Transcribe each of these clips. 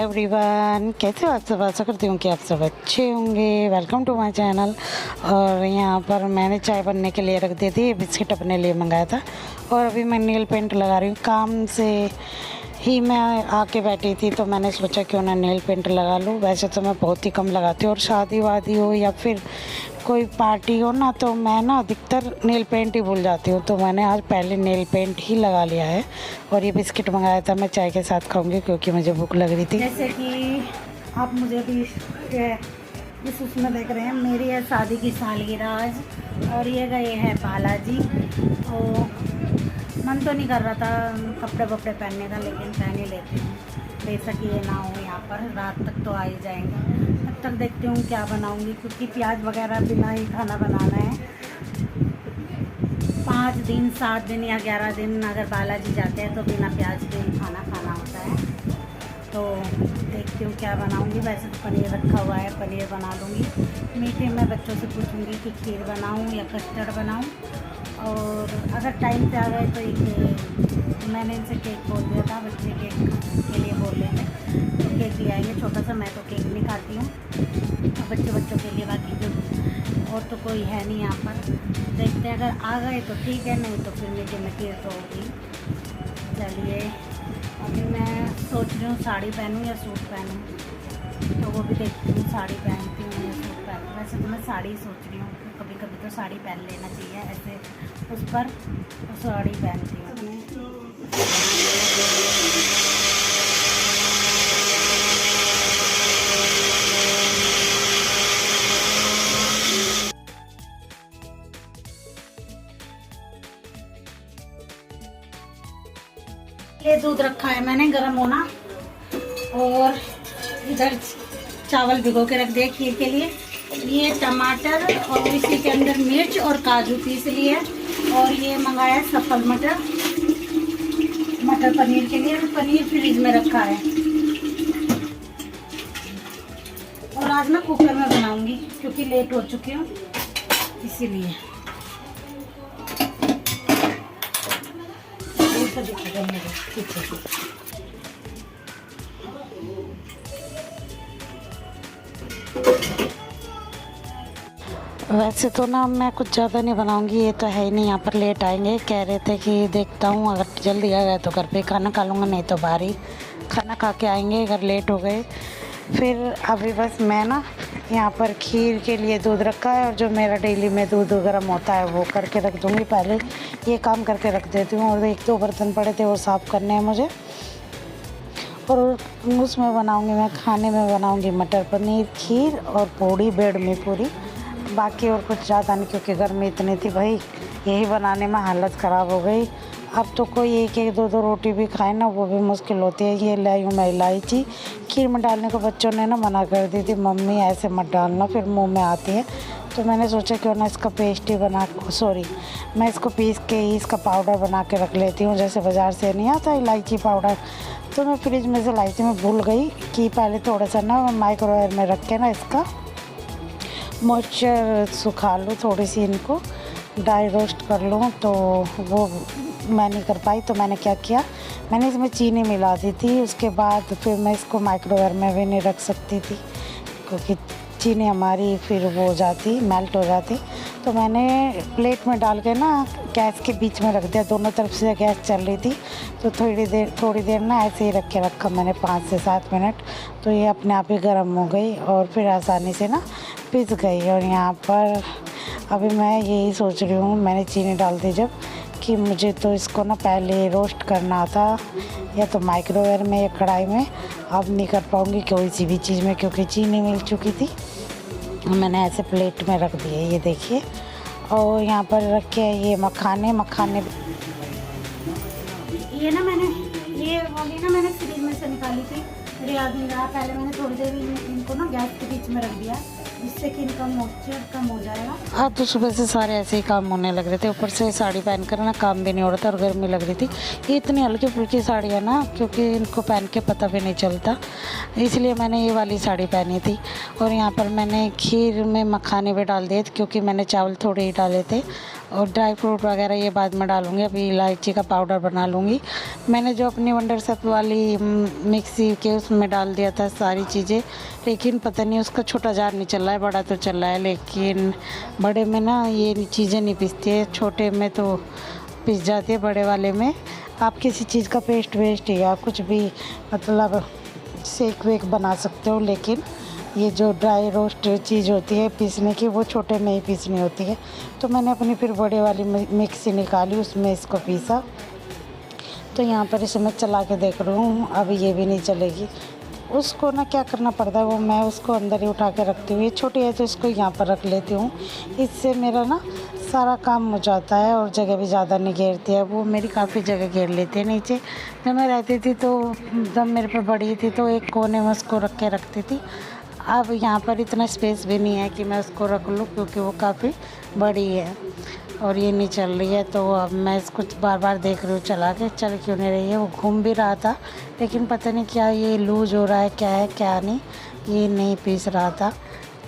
Everyone, कैसे हो आप सब। आशा करती हूँ कि आप सब अच्छे होंगे। Welcome to my channel. और यहाँ पर मैंने चाय बनने के लिए रख दी थी, बिस्किट अपने लिए मंगाया था और अभी मैं नेल पेंट लगा रही हूँ। काम से ही मैं आके बैठी थी तो मैंने सोचा क्यों ना नेल पेंट लगा लूँ। वैसे तो मैं बहुत ही कम लगाती हूँ और शादी वादी हो या फिर कोई पार्टी हो ना तो मैं ना अधिकतर नेल पेंट ही भूल जाती हूँ। तो मैंने आज पहले नेल पेंट ही लगा लिया है और ये बिस्किट मंगाया था, मैं चाय के साथ खाऊंगी क्योंकि मुझे भूख लग रही थी। जैसे कि आप मुझे अभी इस उसमें देख रहे हैं, मेरी है शादी की सालगिरह आज और ये गए हैं बालाजी। तो मन तो नहीं कर रहा था कपड़े वपड़े पहनने का, लेकिन पहन ही लेती हूँ। बेशक ये ना हो, यहाँ पर रात तक तो आ ही जाएंगे। तब तक देखती हूँ क्या बनाऊँगी, क्योंकि प्याज वगैरह बिना ही खाना बनाना है। 5 दिन 7 दिन या 11 दिन अगर बालाजी जाते हैं तो बिना प्याज के ही खाना खाना होता है। तो देखती हूँ क्या बनाऊँगी। वैसे तो पनीर रखा हुआ है, पनीर बना लूँगी। मीठे में बच्चों से पूछूँगी कि खीर बनाऊँ या कस्टर्ड बनाऊँ। और अगर टाइम पे आ गए तो एक मैंने इनसे केक बोल दिया था, बच्चे केक के लिए बोल रहे थे तो केक ले आएंगे छोटा सा। मैं तो केक नहीं खाती हूँ, बच्चों के लिए। बाकी जो और तो कोई है नहीं यहाँ पर। देखते हैं, अगर आ गए तो ठीक है, नहीं तो फिर मीठे में खीर तो होगी। चलिए, अभी मैं सोच रही हूँ साड़ी पहनूँ या सूट पहनूँ, तो वो भी देखती हूँ साड़ी पहनती हूँ या सूट पहनूँ। वैसे तो मैं साड़ी सोच रही हूँ, कभी कभी तो साड़ी पहन लेना चाहिए ऐसे उस पर, तो साड़ी पहनती हूँ। ये दूध रखा है मैंने गर्म होना, और इधर चावल भिगो के रख दिए खीर के लिए। ये टमाटर और इसी के अंदर मिर्च और काजू पीस लिए, और ये मंगाया सफल मटर पनीर के लिए। पनीर फ्रिज में रखा है और आज मैं कुकर में बनाऊंगी क्योंकि लेट हो चुकी हूँ इसीलिए। वैसे तो ना मैं कुछ ज़्यादा नहीं बनाऊंगी, ये तो है ही नहीं। यहाँ पर लेट आएंगे, कह रहे थे कि देखता हूँ अगर जल्दी आ गए तो घर पे खाना खा लूँगा, नहीं तो बाहर ही खाना खा के आएंगे अगर लेट हो गए। फिर अभी बस मैं ना यहाँ पर खीर के लिए दूध रखा है और जो मेरा डेली में दूध गर्म होता है वो करके रख दूँगी। पहले ये काम करके रख देती हूँ। और 1-2 बर्तन पड़े थे वो साफ़ करने हैं मुझे। और उसमें बनाऊँगी मैं, खाने में बनाऊँगी मटर पनीर, खीर और पूड़ी, बेड में पूरी। बाकी और कुछ ज़्यादा नहीं, क्योंकि गर्मी इतनी थी भाई, यही बनाने में हालत ख़राब हो गई। अब तो कोई 1-1 2-2 रोटी भी खाए ना वो भी मुश्किल होती है। ये लाई हूँ मैं इलायची, खीर में डालने को बच्चों ने ना मना कर दी थी, मम्मी ऐसे मत डालना फिर मुंह में आती है। तो मैंने सोचा क्यों ना इसका पेस्ट ही मैं इसको पीस के ही इसका पाउडर बना के रख लेती हूँ। जैसे बाज़ार से नहीं आता इलायची पाउडर, तो मैं फ्रिज में से लाई थी। मैं भूल गई कि पहले थोड़ा सा ना माइक्रोवेव में रख के ना इसका मॉइस्चर सुखा लूँ, थोड़ी सी इनको ड्राई रोस्ट कर लूँ। तो वो मैं नहीं कर पाई, तो मैंने क्या किया, मैंने इसमें चीनी मिला दी थी। उसके बाद फिर मैं इसको माइक्रोवेव में भी नहीं रख सकती थी क्योंकि चीनी हमारी फिर वो हो जाती, मेल्ट हो जाती। तो मैंने प्लेट में डाल के ना गैस के बीच में रख दिया, दोनों तरफ से गैस चल रही थी। तो थोड़ी देर ना ऐसे ही रख के रखा मैंने 5 से 7 मिनट। तो ये अपने आप ही गर्म हो गई और फिर आसानी से ना पिस गई। और यहाँ पर अभी मैं यही सोच रही हूँ, मैंने चीनी डाल दी जब, कि मुझे तो इसको ना पहले रोस्ट करना था या तो माइक्रोवेव में या कढ़ाई में। अब नहीं कर पाऊँगी कोई सी भी चीज़ में क्योंकि चीनी मिल चुकी थी। मैंने ऐसे प्लेट में रख दिए, ये देखिए। और यहाँ पर रखे ये मखाने ये ना मैंने फ्रिज में से निकाली थी, मेरे याद नहीं रहा। पहले मैंने थोड़ी देर इनको ना गैस के बीच में रख दिया जिससे कि इनका मॉइस्चर कम हो जाएगा। हाँ, तो सुबह से सारे ऐसे ही काम होने लग रहे थे, ऊपर से साड़ी पहन कर ना काम भी नहीं हो रहा था और गर्मी लग रही थी। ये इतनी हल्की फुल्की साड़ी है ना, क्योंकि इनको पहन के पता भी नहीं चलता, इसलिए मैंने ये वाली साड़ी पहनी थी। और यहाँ पर मैंने खीर में मखाने भी डाल दिए क्योंकि मैंने चावल थोड़े ही डाले थे और ड्राई फ्रूट वगैरह ये बाद में डालूँगी। अभी इलायची का पाउडर बना लूँगी। मैंने जो अपनी वंडर सत्व वाली मिक्सी के उसमें डाल दिया था सारी चीज़ें, लेकिन पता नहीं उसका छोटा जार नहीं चल रहा है, बड़ा तो चल रहा है, लेकिन बड़े में ना ये चीज़ें नहीं पिसती है, छोटे में तो पिस जाती है, बड़े वाले में आप किसी चीज़ का पेस्ट वेस्ट ही आप कुछ भी मतलब शेक वेक बना सकते हो, लेकिन ये जो ड्राई रोस्ट चीज़ होती है पीसने की वो छोटे में ही पीसनी होती है। तो मैंने अपनी फिर बड़े वाली मिक्सी निकाली, उसमें इसको पीसा। तो यहाँ पर इसे मैं चला के देख रही हूँ, अभी ये भी नहीं चलेगी। उसको ना क्या करना पड़ता है, वो मैं उसको अंदर ही उठा के रखती हूँ। ये छोटी है तो इसको यहाँ पर रख लेती हूँ, इससे मेरा ना सारा काम हो जाता है और जगह भी ज़्यादा नहीं घेरती है। वो मेरी काफ़ी जगह घेर लेती है नीचे। जब मैं रहती थी तो जब मेरे पे बड़ी थी तो एक कोने में उसको रख के रखती थी। अब यहाँ पर इतना स्पेस भी नहीं है कि मैं उसको रख लूँ, क्योंकि वो काफ़ी बड़ी है और ये नहीं चल रही है। तो अब मैं इसको बार बार देख रही हूँ चला के, चल क्यों नहीं रही है। वो घूम भी रहा था, लेकिन पता नहीं क्या ये लूज हो रहा है, क्या है क्या नहीं, ये नहीं पीस रहा था।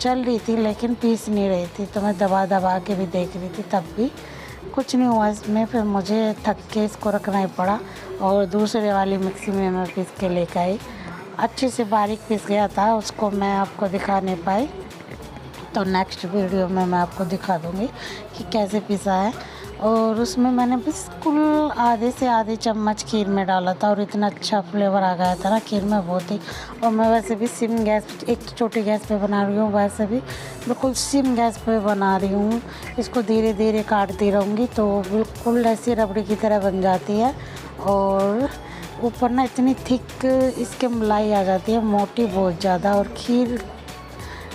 चल रही थी लेकिन पीस नहीं रही थी, तो मैं दबा दबा के भी देख रही थी, तब भी कुछ नहीं हुआ इसमें। फिर मुझे थक के इसको रखना ही पड़ा और दूसरे वाली मिक्सी में मैं पीस के लेकर आई। अच्छे से बारीक पीस गया था, उसको मैं आपको दिखा नहीं पाई, तो नेक्स्ट वीडियो में मैं आपको दिखा दूँगी कि कैसे पिसा है। और उसमें मैंने बिल्कुल आधे से आधे चम्मच खीर में डाला था और इतना अच्छा फ्लेवर आ गया था ना खीर में, बहुत ही। और मैं वैसे भी सिम गैस, एक तो छोटी गैस पे बना रही हूँ, वैसे भी बिल्कुल सिम गैस पे बना रही हूँ। इसको धीरे धीरे काटती रहूँगी तो बिल्कुल ऐसी रबड़ी की तरह बन जाती है। और ऊपर ना इतनी थिक इसके मलाई आ जाती है, मोटी बहुत ज़्यादा। और खीर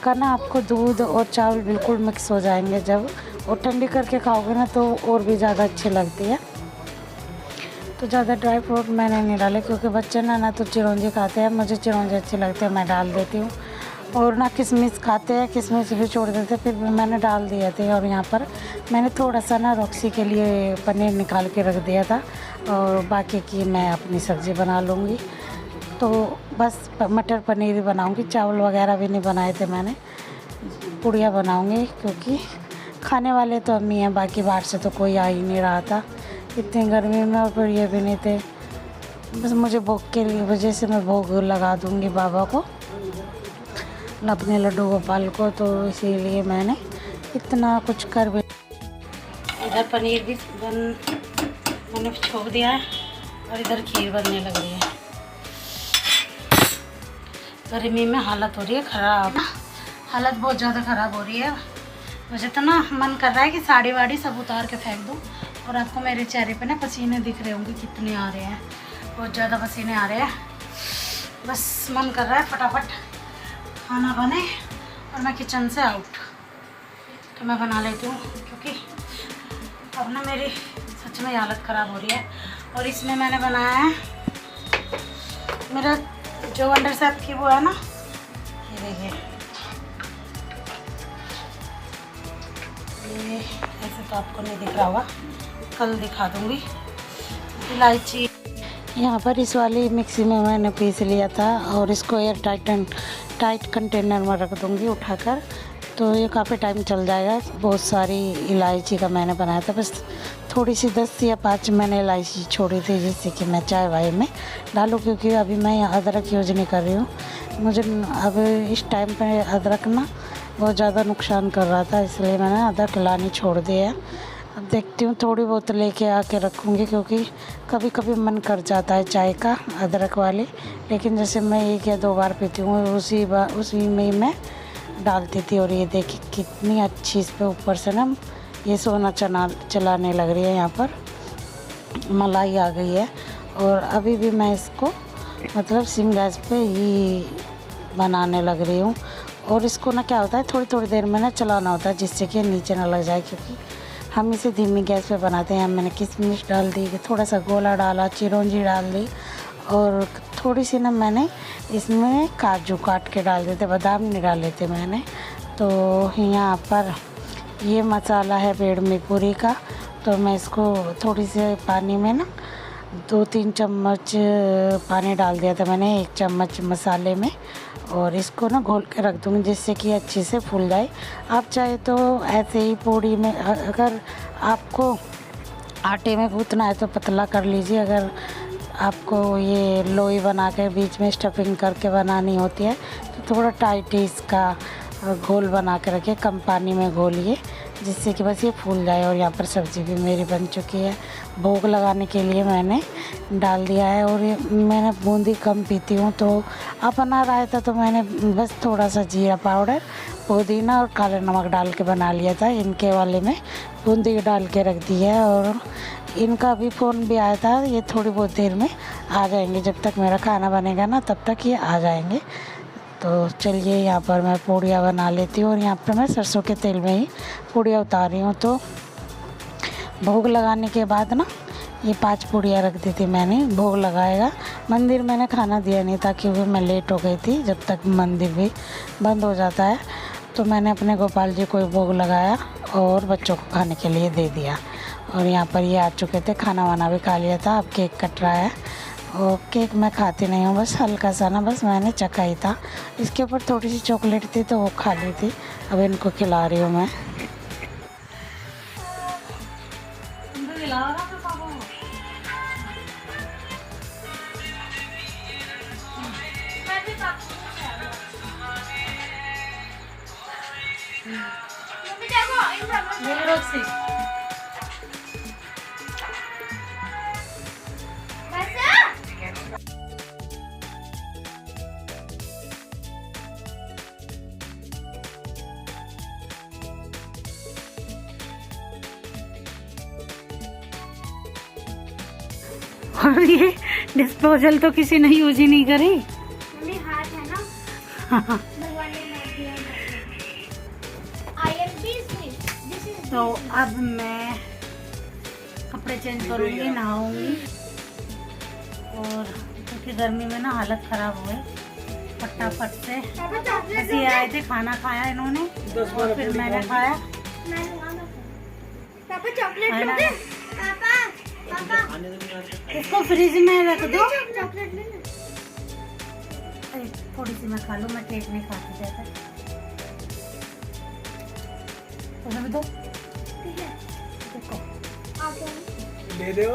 का ना आपको दूध और चावल बिल्कुल मिक्स हो जाएंगे जब, और ठंडी करके खाओगे ना तो और भी ज़्यादा अच्छी लगती है। तो ज़्यादा ड्राई फ्रूट मैंने नहीं डाले, क्योंकि बच्चे ना तो चिरौंजी खाते हैं, मुझे चिरौंजी अच्छी लगती है, मैं डाल देती हूँ। और ना किशमिश खाते हैं, किशमिश भी छोड़ देते, फिर भी मैंने डाल दिए थे। और यहाँ पर मैंने थोड़ा सा ना रॉक्सी के लिए पनीर निकाल के रख दिया था, और बाकी की मैं अपनी सब्ज़ी बना लूँगी। तो बस मटर पनीर ही बनाऊँगी, चावल वगैरह भी नहीं बनाए थे मैंने, पुड़िया बनाऊँगी, क्योंकि खाने वाले तो अम्मी हैं, बाकी बाहर से तो कोई आ ही नहीं रहा था इतनी गर्मी में, और फिर ये भी नहीं थे। बस मुझे भोग के लिए वजह से मैं भोग लगा दूँगी बाबा को, अपने लड्डू गोपाल को, तो इसीलिए मैंने इतना कुछ कर भी। इधर पनीर भी मैंने छोड़ दिया है और इधर खीर बनने लग रही है। गर्मी में हालत हो रही है ख़राब, हालत बहुत ज़्यादा ख़राब हो रही है। मुझे तो ना मन कर रहा है कि साड़ी वाड़ी सब उतार के फेंक दूँ। और आपको मेरे चेहरे पे ना पसीने दिख रहे होंगे कितने आ रहे हैं, बहुत ज़्यादा पसीने आ रहे हैं। बस मन कर रहा है फटाफट खाना बने और मैं किचन से आउट। तो मैं बना लेती हूँ, क्योंकि अब ना मेरी सच में हालत ख़राब हो रही है। और इसमें मैंने बनाया है मेरा जो वंडर सेप की वो है ना, ये देखिए, ये ऐसे तो आपको नहीं दिख रहा होगा, कल दिखा दूँगी। इलायची यहाँ पर इस वाली मिक्सी में मैंने पीस लिया था और इसको एयर टाइट कंटेनर में रख दूँगी उठाकर, तो ये काफ़ी टाइम चल जाएगा। बहुत सारी इलायची का मैंने बनाया था, बस थोड़ी सी 10 या 5 मैंने इलायची छोड़ी थी, जिससे कि मैं चाय वाय में डालूँ, क्योंकि अभी मैं अदरक यूज नहीं कर रही हूँ। मुझे अब इस टाइम पे अदरक ना बहुत ज़्यादा नुकसान कर रहा था, इसलिए मैंने अदरक लानी छोड़ दिया है। अब देखती हूँ थोड़ी बहुत लेके आके रखूँगी, क्योंकि कभी कभी मन कर जाता है चाय का अदरक वाली, लेकिन जैसे मैं 1 या 2 बार पीती हूँ उसी में मैं डालती थी। और ये देखिए कितनी अच्छी इस पर ऊपर से ना ये सोना चलाने लग रही है, यहाँ पर मलाई आ गई है। और अभी भी मैं इसको मतलब सिम गैस पे ही बनाने लग रही हूँ। और इसको ना क्या होता है, थोड़ी थोड़ी देर में ना चलाना होता है, जिससे कि नीचे ना लग जाए, क्योंकि हम इसे धीमी गैस पे बनाते हैं। मैंने किशमिश डाल दी, थोड़ा सा गोला डाला, चिरौंजी डाल दी, और थोड़ी सी ना मैंने इसमें काजू काट के डाल देते, बादाम नहीं डाले थे मैंने। तो यहाँ पर ये मसाला है बेडमी पूरी का, तो मैं इसको थोड़ी से पानी में ना 2-3 चम्मच पानी डाल दिया था मैंने, 1 चम्मच मसाले में, और इसको ना घोल के रख दूँगी जिससे कि अच्छे से फूल जाए। आप चाहे तो ऐसे ही पूड़ी में, अगर आपको आटे में गूँथना है तो पतला कर लीजिए, अगर आपको ये लोई बना के बीच में स्टफिंग करके बनानी होती है तो थोड़ा टाइट ही इसका घोल बना के रखिए, कम पानी में घोलिए जिससे कि बस ये फूल जाए। और यहाँ पर सब्ज़ी भी मेरी बन चुकी है। भोग लगाने के लिए मैंने डाल दिया है, और ये मैंने बूंदी कम पीती हूँ तो अपना रायता तो मैंने बस थोड़ा सा जीरा पाउडर, पुदीना और काला नमक डाल के बना लिया था। इनके वाले में बूंदी डाल के रख दी है, और इनका भी फ़ोन भी आया था, ये थोड़ी बहुत देर में आ जाएंगे। जब तक मेरा खाना बनेगा ना तब तक ये आ जाएंगे। तो चलिए यहाँ पर मैं पूड़ियाँ बना लेती हूँ, और यहाँ पर मैं सरसों के तेल में ही पूड़ियाँ उतार रही हूँ। तो भोग लगाने के बाद ना ये 5 पूड़ियाँ रख दी थी मैंने, भोग लगाएगा। मंदिर मैंने खाना दिया नहीं था क्योंकि मैं लेट हो गई थी, जब तक मंदिर भी बंद हो जाता है। तो मैंने अपने गोपाल जी को भोग लगाया और बच्चों को खाने के लिए दे दिया। और यहाँ पर ये आ चुके थे, खाना वाना भी खा लिया था। अब केक कट रहा है, और केक मैं खाती नहीं हूँ, बस हल्का सा ना, बस मैंने चखा ही था। इसके ऊपर थोड़ी सी चॉकलेट थी तो वो खा ली थी, अब इनको खिला रही हूँ मैं। और ये डिस्पोजल तो किसी ने यूज ही नहीं करी। मम्मी हाथ है ना, भगवान ने मार दिया। तो अब मैं कपड़े चेंज करूँगी, नहाऊंगी, और क्योंकि गर्मी में ना हालत ख़राब हुए फटाफट से। ऐसे आए थे, खाना खाया इन्होंने और फिर मैंने खाया। पापा चॉकलेट लोगे? पापा पापा इसको फ्रिज में रख दो। चॉकलेट लेना। थोड़ी सी मैं खा लूँ, मैं केक नहीं खाती ज़्यादा। उसमें भी दो, ठीक है, देखो आप दे दो,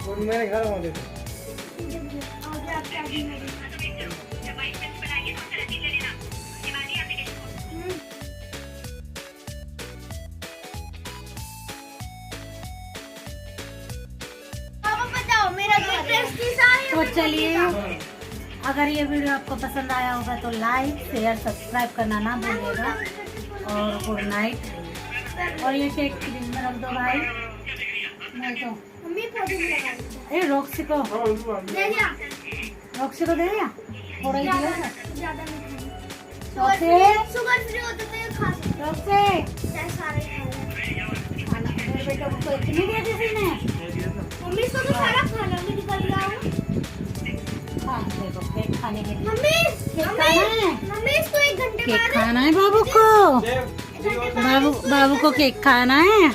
और मेरे घर में दे दो। और आप क्या भी मेरी तो चलिए, अगर ये वीडियो आपको पसंद आया होगा तो लाइक शेयर सब्सक्राइब करना ना भूलिएगा, और गुड नाइट। और ये केक फ्रिज में रख दो भाई, नहीं तो मम्मी पौधे में लगा दो। ए रॉक्सी को दे दिया, दे दिया, थोड़ा ही दिया था। ज्यादा नहीं रॉक्सी, शुगर फ्री होता तो ये खा सकते रॉक्सी, हैं, सारे खा ले। खाना मेरे बेटा को इतनी दे दी थी ने। मम्मी इसको तो सारा खाना भी निकल गया है। हाँ देखो, केक खाने के लिए मम्मी खाना है, मम्मी इसको 1 घंटे केक बाद खाना है बाबू को, बाबू को केक खाना है।